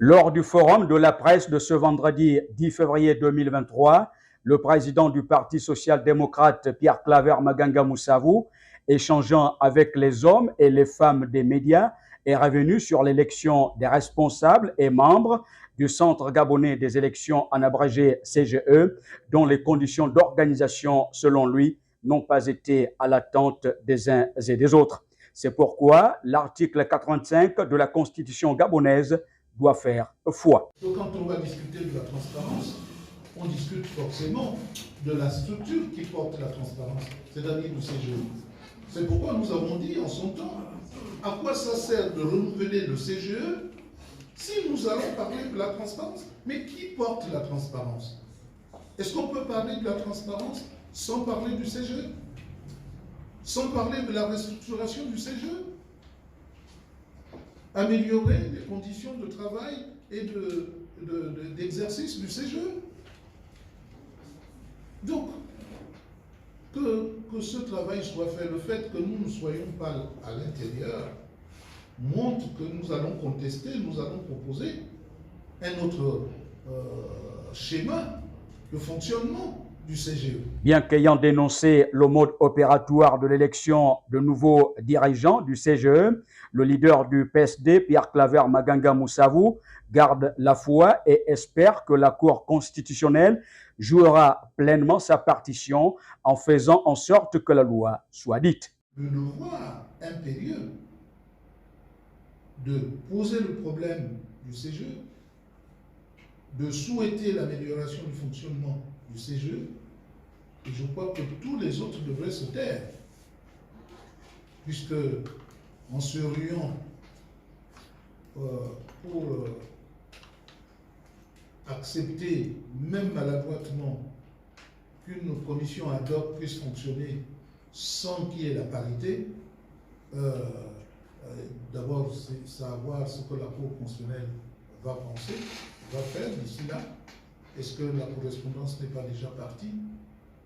Lors du forum de la presse de ce vendredi 10 février 2023, le président du Parti social-démocrate Pierre Claver Maganga Moussavou, échangeant avec les hommes et les femmes des médias, est revenu sur l'élection des responsables et membres du Centre gabonais des élections en abrégé CGE, dont les conditions d'organisation, selon lui, n'ont pas été à l'attente des uns et des autres. C'est pourquoi l'article 85 de la Constitution gabonaise doit faire foi. Donc quand on va discuter de la transparence, on discute forcément de la structure qui porte la transparence, c'est-à-dire du CGE. C'est pourquoi nous avons dit en son temps, à quoi ça sert de renouveler le CGE si nous allons parler de la transparence? Mais qui porte la transparence? Est-ce qu'on peut parler de la transparence sans parler du CGE? Sans parler de la restructuration du CGE? Améliorer les conditions de travail et d'exercice du CGE. Donc, que ce travail soit fait, le fait que nous ne soyons pas à l'intérieur, montre que nous allons contester, nous allons proposer un autre schéma de fonctionnement du CGE. Bien qu'ayant dénoncé le mode opératoire de l'élection de nouveaux dirigeants du CGE, le leader du PSD, Pierre Claver Maganga Moussavou, garde la foi et espère que la Cour constitutionnelle jouera pleinement sa partition en faisant en sorte que la loi soit dite. Le devoir impérieux de poser le problème du CGE, de souhaiter l'amélioration du fonctionnement du CGE, et je crois que tous les autres devraient se taire, puisque en se ruant pour accepter, même maladroitement, qu'une commission ad hoc puisse fonctionner sans qu'il y ait la parité, d'abord c'est savoir ce que la Cour constitutionnelle va penser, va faire d'ici là. Est-ce que la correspondance n'est pas déjà partie?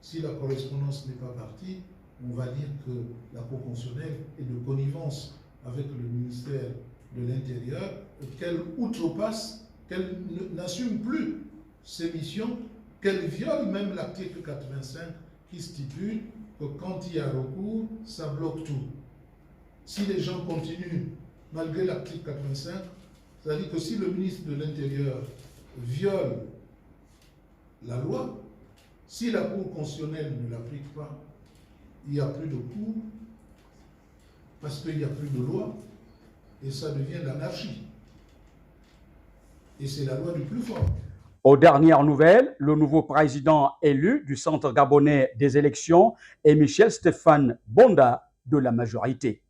Si la correspondance n'est pas partie, on va dire que la Cour constitutionnelle est de connivence avec le ministère de l'Intérieur, qu'elle outrepasse, qu'elle n'assume plus ses missions, qu'elle viole même l'article 85 qui stipule que quand il y a recours, ça bloque tout. Si les gens continuent malgré l'article 85, c'est-à-dire que si le ministre de l'Intérieur viole la loi, si la Cour constitutionnelle ne l'applique pas, il n'y a plus de cour, parce qu'il n'y a plus de loi, et ça devient l'anarchie. Et c'est la loi du plus fort. Aux dernières nouvelles, le nouveau président élu du Centre gabonais des élections est Michel Stéphane Bonda de la majorité.